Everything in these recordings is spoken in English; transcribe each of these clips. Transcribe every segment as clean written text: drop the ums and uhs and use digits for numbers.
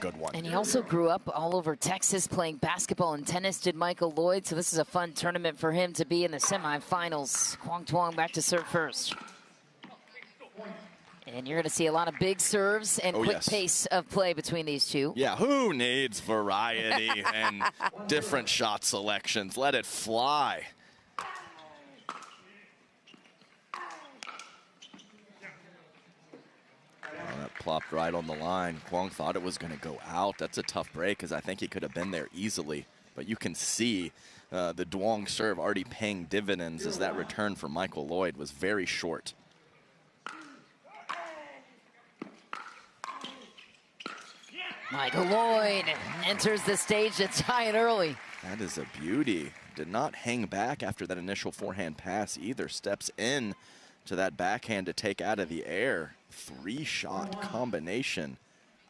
good one. And he also grew up all over Texas playing basketball and tennis, did Michael Loyd. So this is a fun tournament for him to be in the semifinals. Quang Duong back to serve first. And you're going to see a lot of big serves and quick pace of play between these two. Yeah, who needs variety and different shot selections? Let it fly. That plopped right on the line. Quang thought it was going to go out. That's a tough break because I think he could have been there easily. But you can see the Duong serve already paying dividends as that return for Michael Loyd was very short. Michael Loyd enters the stage to tie it early. That is a beauty. Did not hang back after that initial forehand pass either. Steps in to that backhand to take out of the air. Three-shot combination.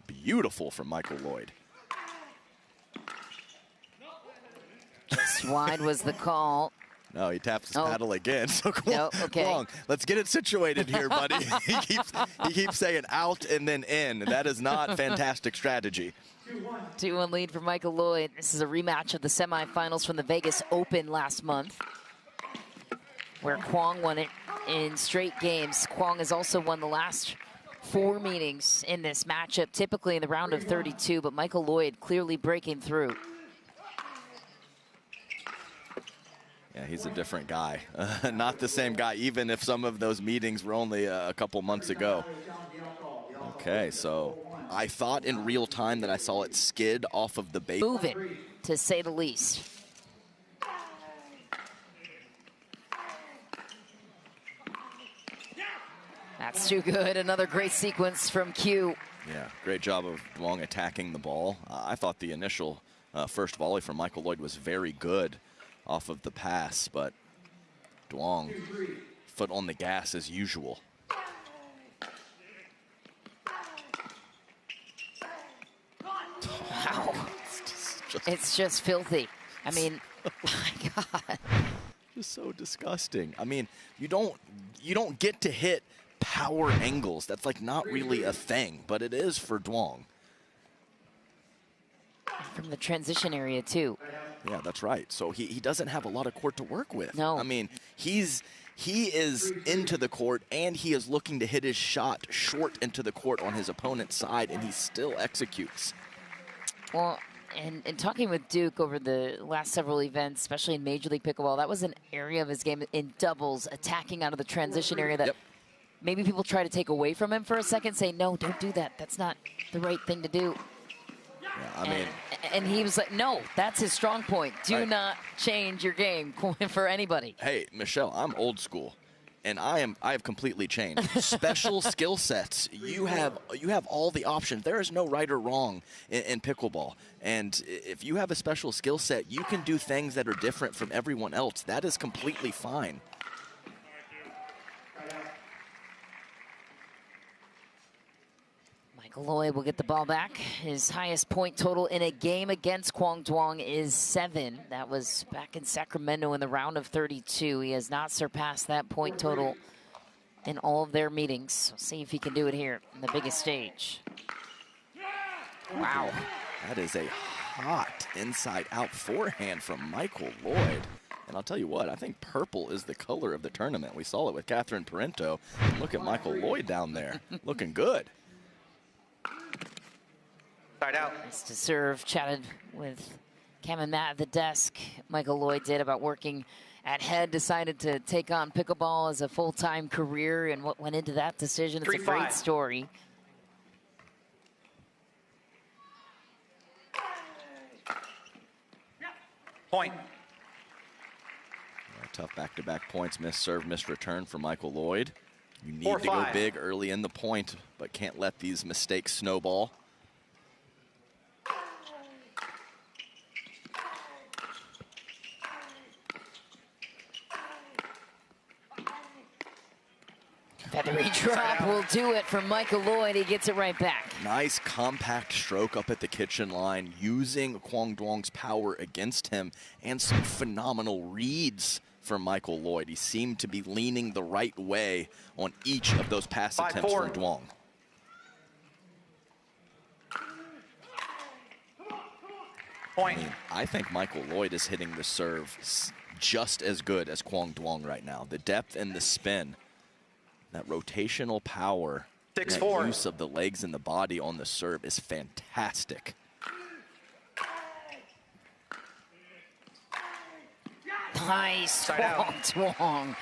Beautiful from Michael Loyd. Just wide was the call. No, he taps his paddle again. So Quang, let's get it situated here, buddy. he keeps saying out and then in. That is not fantastic strategy. 2-1 lead for Michael Loyd. This is a rematch of the semifinals from the Vegas Open last month, where Quang won it in straight games. Quang has also won the last 4 meetings in this matchup, typically in the round of 32, but Michael Loyd clearly breaking through. Yeah, he's a different guy. Not the same guy, even if some of those meetings were only a couple months ago. Okay, so I thought in real time that I saw it skid off of the base. Moving, to say the least. That's too good. Another great sequence from Q. Yeah, great job of Duong attacking the ball. I thought the initial first volley from Michael Loyd was very good off of the pass, but Duong, foot on the gas as usual. Wow. It's just filthy. I mean, my God. Just so disgusting. I mean, you don't get to hit power angles. That's like not really a thing, but it is for Duong. From the transition area too. Yeah, that's right. So he doesn't have a lot of court to work with. No. I mean, he is into the court, and he is looking to hit his shot short into the court on his opponent's side, and he still executes. Well, and talking with Duke over the last several events, especially in Major League Pickleball, that was an area of his game in doubles, attacking out of the transition area that maybe people try to take away from him for a second, say, no, don't do that. That's not the right thing to do. Yeah, I mean, and he was like, no, that's his strong point. Do not change your game for anybody. Hey, Michelle, I'm old school, and I have completely changed. Special skill sets. You have all the options. There is no right or wrong in pickleball. And if you have a special skill set, you can do things that are different from everyone else. That is completely fine. Loyd will get the ball back. His highest point total in a game against Quang Duong is 7. That was back in Sacramento in the round of 32. He has not surpassed that point total in all of their meetings. We'll see if he can do it here on the biggest stage. Wow. That is a hot inside-out forehand from Michael Loyd. And I'll tell you what, I think purple is the color of the tournament. We saw it with Catherine Parento. Look at Michael Loyd down there, looking good. Nice to serve. Chatted with Cam and Matt at the desk. Michael Loyd did about working at Head. Decided to take on pickleball as a full-time career, and what went into that decision. It's a great story. Point. Tough back-to-back points. Missed serve, missed return for Michael Loyd. You need to go big early in the point, but can't let these mistakes snowball. Feathery drop will do it for Michael Loyd. He gets it right back. Nice compact stroke up at the kitchen line, using Quang Duong's power against him, and some phenomenal reads from Michael Loyd. He seemed to be leaning the right way on each of those pass attempts from Duong. Point. I mean, I think Michael Loyd is hitting the serve just as good as Quang Duong right now. The depth and the spin, that rotational power, that 6-4. use of the legs and the body on the serve is fantastic. Nice, Side out. Duong.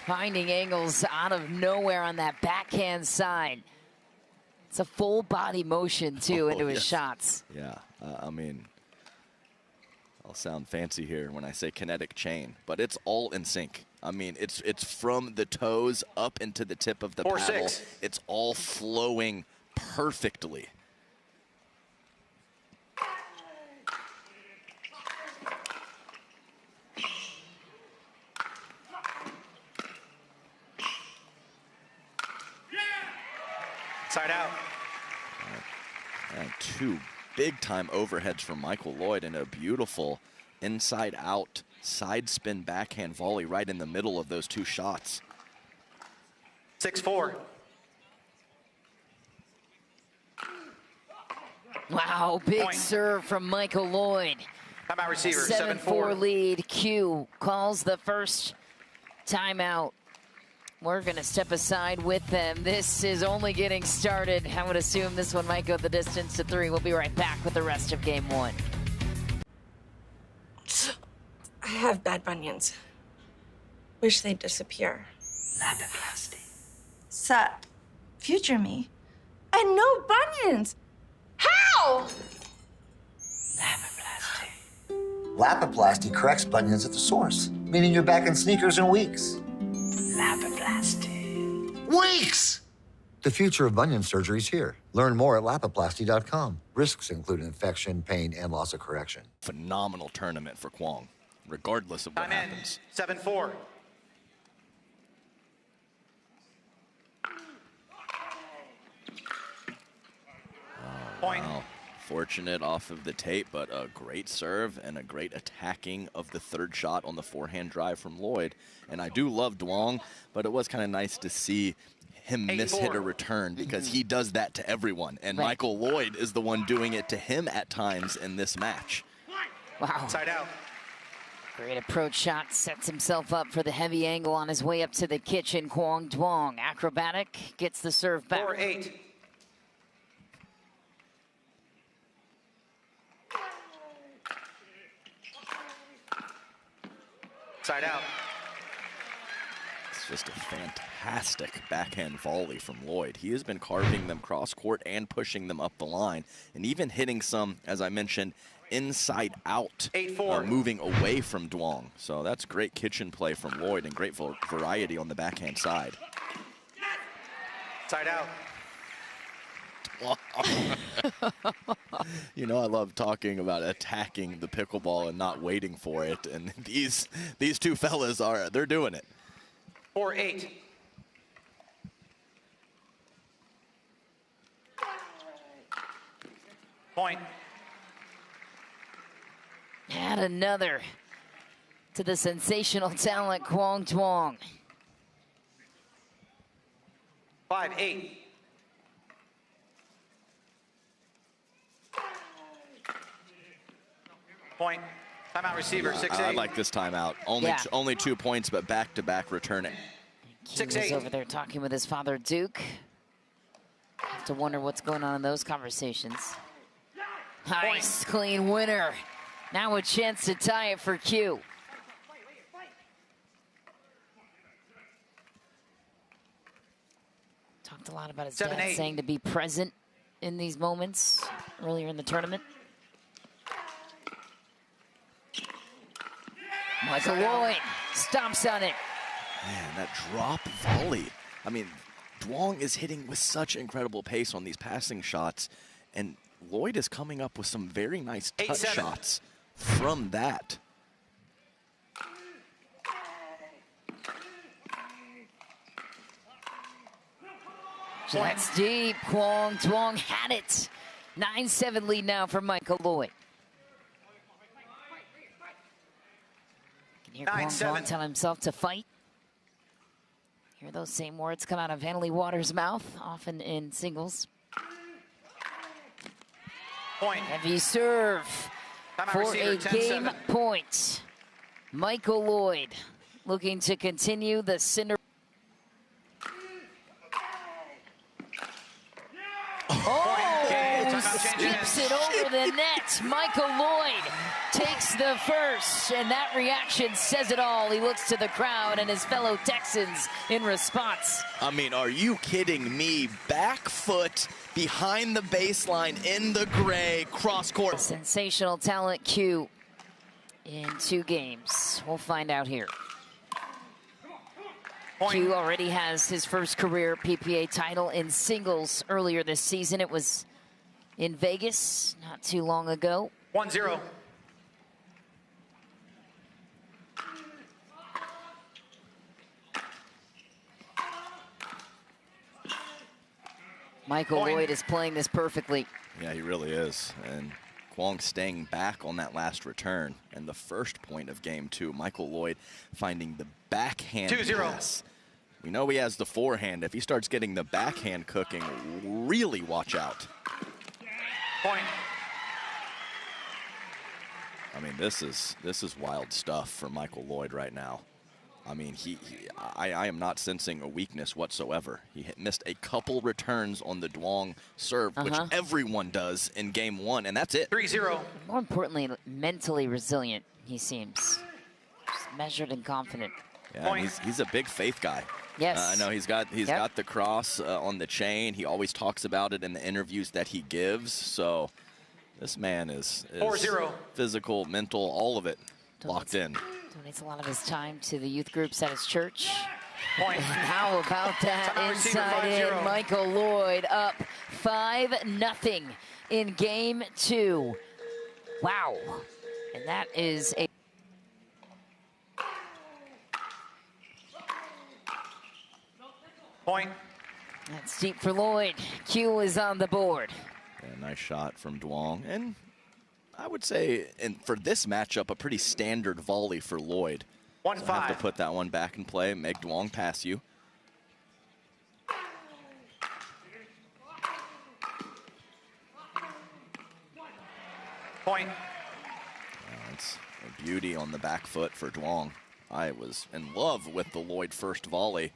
Finding angles out of nowhere on that backhand side. It's a full body motion, too, into his yes. shots. Yeah, I mean, I'll sound fancy here when I say kinetic chain, but it's all in sync. I mean, it's from the toes up into the tip of the 4-6. paddle. It's all flowing perfectly. Side out. And two big-time overheads from Michael Loyd and a beautiful inside-out side spin backhand volley right in the middle of those two shots. 6-4. Wow, big Point. serve from Michael Loyd. Timeout receiver. 7-4 7-4. lead. Q calls the first timeout. We're going to step aside with them. This is only getting started. I would assume this one might go the distance to 3. We'll be right back with the rest of game 1. I have bad bunions. Wish they'd disappear. Lapiplasty. Sup, future me. And no bunions. How? Lapiplasty. Lapiplasty corrects bunions at the source, meaning you're back in sneakers in weeks. Lapiplasty. Weeks! The future of bunion surgery is here. Learn more at lapiplasty.com. Risks include infection, pain, and loss of correction. Phenomenal tournament for Quang, regardless of what Time in. happens. 7-4. Point. Wow. Fortunate off of the tape, but a great serve and a great attacking of the third shot on the forehand drive from Loyd. And I do love Duong, but it was kind of nice to see him miss-hit a return because he does that to everyone. And Right. Michael Loyd is the one doing it to him at times in this match. Wow. Side out. Great approach shot. Sets himself up for the heavy angle on his way up to the kitchen. Quang Duong. Acrobatic. Gets the serve back. 4-8. Side out. It's just a fantastic backhand volley from Loyd. He has been carving them cross-court and pushing them up the line, and even hitting some, as I mentioned, inside out, 8-4. moving away from Duong. So that's great kitchen play from Loyd and great variety on the backhand side. Side out. You know, I love talking about attacking the pickleball and not waiting for it, and these two fellas they're doing it. 4-8. Point. Add another to the sensational talent, Quang Duong. 5-8. Point. Timeout receiver. 6-8. I like this timeout. Only 2 points, but back-to-back returning. He was 6-8. over there talking with his father, Duke. Have to wonder what's going on in those conversations. Nice, clean winner. Now a chance to tie it for Q. Talked a lot about his dad 7-8. saying to be present in these moments earlier in the tournament. Michael Loyd stomps on it. Man, that drop volley. I mean, Duong is hitting with such incredible pace on these passing shots, and Loyd is coming up with some very nice touch 8-7. shots from that. That's deep. Quang Duong had it. 9-7 lead now for Michael Loyd. Can hear Quang 9-7. Duong tell himself to fight. Hear those same words come out of Annalie Waters' mouth, often in singles. Point. Heavy serve. Timeout For receiver, a 10-7. game point, Michael Loyd looking to continue the cinder. Skips it over the net. Michael Loyd takes the first, and that reaction says it all. He looks to the crowd and his fellow Texans in response. I mean, are you kidding me? Back foot behind the baseline in the gray, cross court. Sensational talent Q in 2 games. We'll find out here. Q already has his first career PPA title in singles earlier this season. It was in Vegas not too long ago. 1-0. Michael Loyd is playing this perfectly. Yeah, he really is. And Quang staying back on that last return. And the first point of game 2, Michael Loyd finding the backhand 2-0. pass. We know he has the forehand. If he starts getting the backhand cooking, really watch out. Point. I mean, this is wild stuff for Michael Loyd right now. I mean, I am not sensing a weakness whatsoever. He missed a couple returns on the Duong serve, which everyone does in game 1, and that's it. 3-0. More importantly, mentally resilient, he seems. Just measured and confident. Yeah, and he's a big faith guy. Yes. I know he's got the cross on the chain. He always talks about it in the interviews that he gives. So this man is 4-0. Physical, mental, all of it locked in. Donates a lot of his time to the youth groups at his church. Point. And how about that Timeout receiver, inside 5-0. in? Michael Loyd up 5-0 in game 2. Wow. And that is a Point. That's deep for Loyd. Q is on the board. Yeah, nice shot from Duong. And I would say, and for this matchup, a pretty standard volley for Loyd. 1-5. So have to put that one back in play, make Duong pass you. Point. It's a beauty on the back foot for Duong. I was in love with the Loyd first volley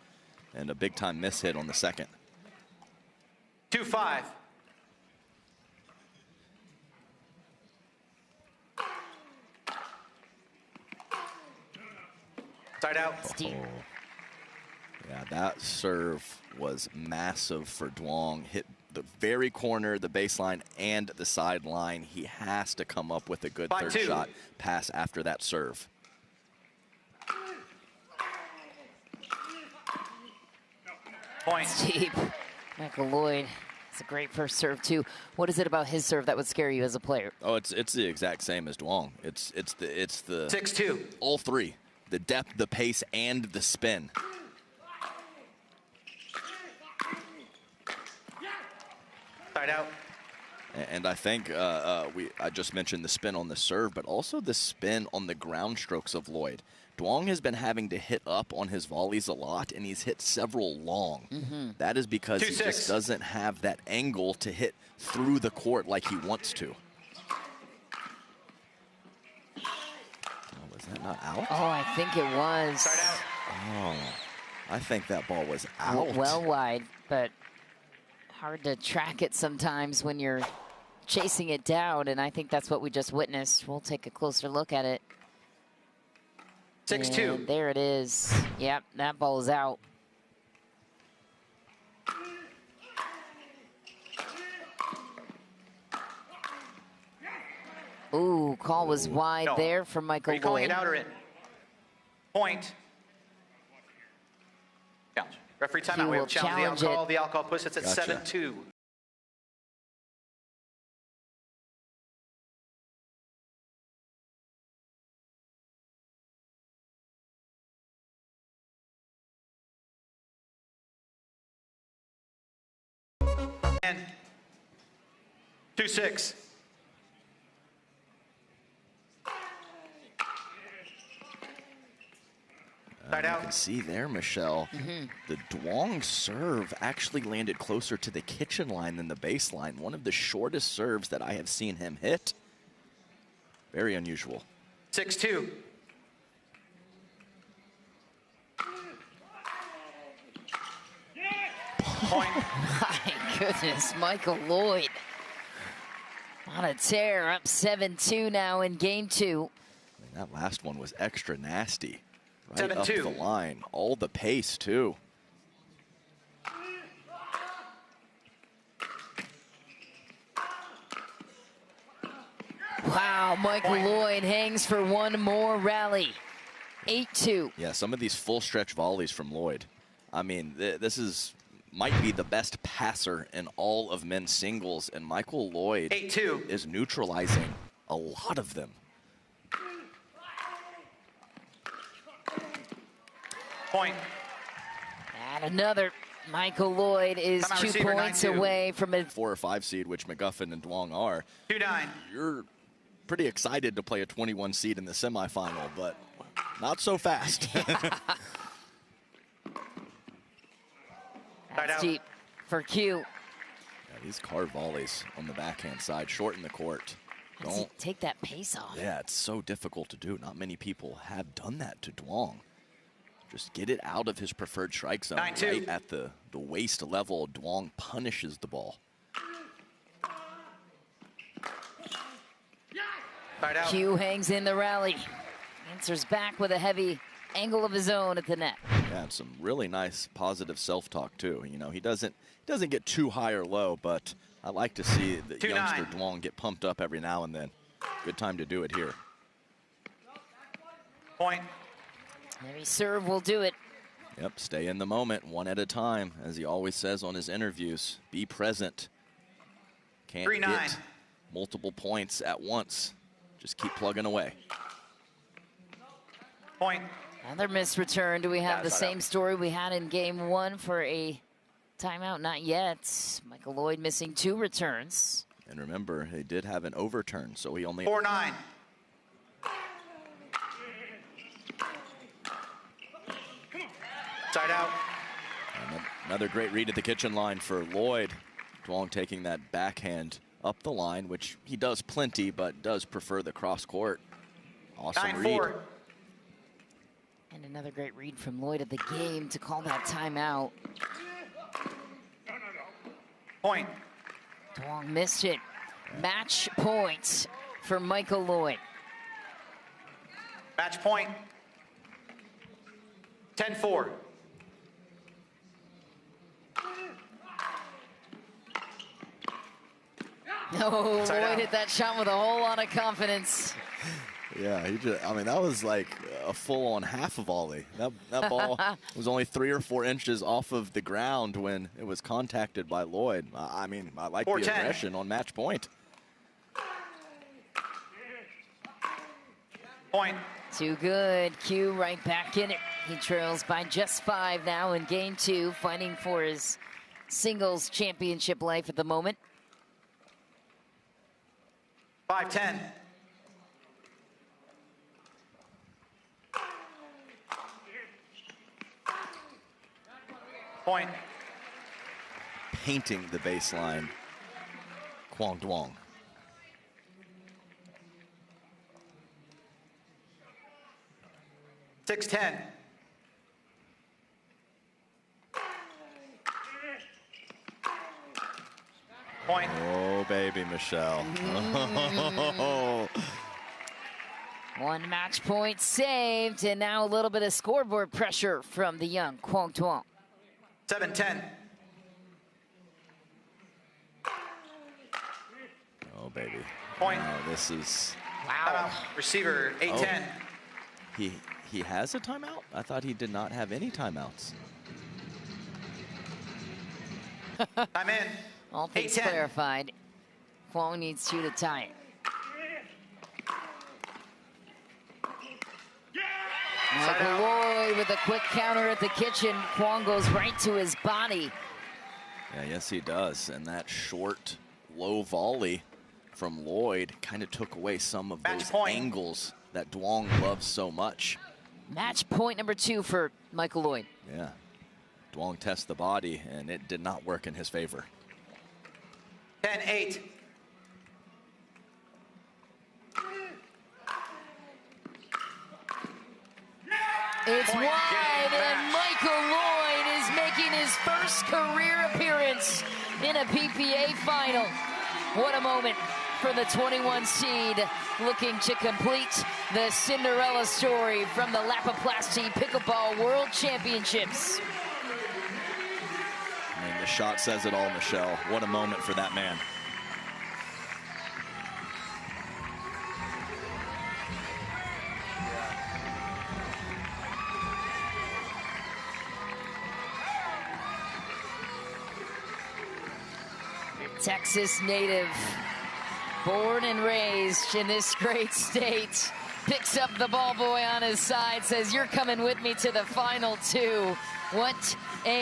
and a big time miss hit on the second. 2-5. Side out. Steve. Yeah, that serve was massive for Duong. Hit the very corner, the baseline, and the sideline. He has to come up with a good third 5-2. shot pass after that serve. Point. Deep. Michael Loyd. It's a great first serve too. What is it about his serve that would scare you as a player? Oh, it's the exact same as Duong. It's the 6-2. all three. The depth, the pace, and the spin. Side out. And I think I just mentioned the spin on the serve, but also the spin on the ground strokes of Loyd. Duong has been having to hit up on his volleys a lot, and he's hit several long. That is because he just doesn't have that angle to hit through the court like he wants to. Oh, was that not out? Oh, I think it was. Side out. Oh, I think that ball was out. Well wide, but hard to track it sometimes when you're chasing it down, and I think that's what we just witnessed. We'll take a closer look at it. 6-2. And there it is. Yep, that ball is out. Ooh, call was wide No. there for Michael Are you calling Loyd. it out or in? Point. Challenge. Referee timeout. We will have challenge the challenge alcohol. it. The alcohol puts us at Gotcha. 7-2. And 2-6. Side You out. can see there, Michelle, the Duong serve actually landed closer to the kitchen line than the baseline. One of the shortest serves that I have seen him hit. Very unusual. 6-2. Point. My goodness, Michael Loyd on a tear, up 7-2 now in game 2. I mean, that last one was extra nasty. Right up 7-2. the line. All the pace, too. Wow, Michael Loyd hangs for one more rally. 8-2. Yeah, some of these full stretch volleys from Loyd. I mean, this might be the best passer in all of men's singles, and Michael Loyd 8-2. is neutralizing a lot of them. Point. And another. Michael Loyd is Timeout 2 receiver, points 9-2. away from a 4 or 5 seed, which McGuffin and Duong are. 2-9. You're pretty excited to play a 21 seed in the semifinal, but not so fast. Side That's out. deep for Q. Yeah, these card volleys on the backhand side, shorten the court. How does he take that pace off? Yeah, it's so difficult to do. Not many people have done that to Duong. Just get it out of his preferred strike zone. 9-2. Right at the waist level, Duong punishes the ball. Side out. Q hangs in the rally. Answers back with a heavy angle of his own at the net. Yeah, and some really nice positive self-talk too. You know, he doesn't get too high or low, but I like to see the 2-9. youngster Duong get pumped up every now and then. Good time to do it here. Point. Every serve will do it. Yep, stay in the moment, one at a time, as he always says on his interviews. Be present. Can't 3-9. get multiple points at once. Just keep plugging away. Point. Another missed return. Do we have Yeah, the side same out. story we had in game 1 for a timeout? Not yet. Michael Loyd missing 2 returns. And remember, he did have an overturn, so he only 4-9. Side out. Another great read at the kitchen line for Loyd. Duong taking that backhand up the line, which he does plenty, but does prefer the cross court. Awesome read. 9-4. And another great read from Loyd at the game to call that timeout. Point. Duong missed it. Match points for Michael Loyd. Match point. 10-4. No, Side Loyd out. hit that shot with a whole lot of confidence. Yeah, I mean, that was like a full-on half a volley. That ball was only 3 or 4 inches off of the ground when it was contacted by Loyd. I mean, I like the 4-10. aggression on match point. Point. Too good. Q right back in it. He trails by just 5 now in game 2, fighting for his singles championship life at the moment. 5-10. Point. Painting the baseline, Quang Duong. Six 10. Point. Oh, baby, Michelle. One match point saved, and now a little bit of scoreboard pressure from the young Quang Duong. 7-10. Oh, baby. Point. Oh, this is... Wow. Timeout. Receiver 8-10. He has a timeout? I thought he did not have any timeouts. I'm in. All things 8-10. clarified. Quang needs 2 to tie it. Michael Loyd with a quick counter at the kitchen. Quang goes right to his body. Yeah, yes, he does. And that short, low volley from Loyd kind of took away some of Match those point. angles that Duong loves so much. Match point number 2 for Michael Loyd. Yeah. Duong tests the body, and it did not work in his favor. 10-8. It's Point wide, game and match. Michael Loyd is making his first career appearance in a PPA final. What a moment for the 21 seed, looking to complete the Cinderella story from the Lapiplasty Pickleball World Championships. And the shot says it all, Michelle. What a moment for that man. Texas native, born and raised in this great state, picks up the ball boy on his side, says, "You're coming with me to the final two." What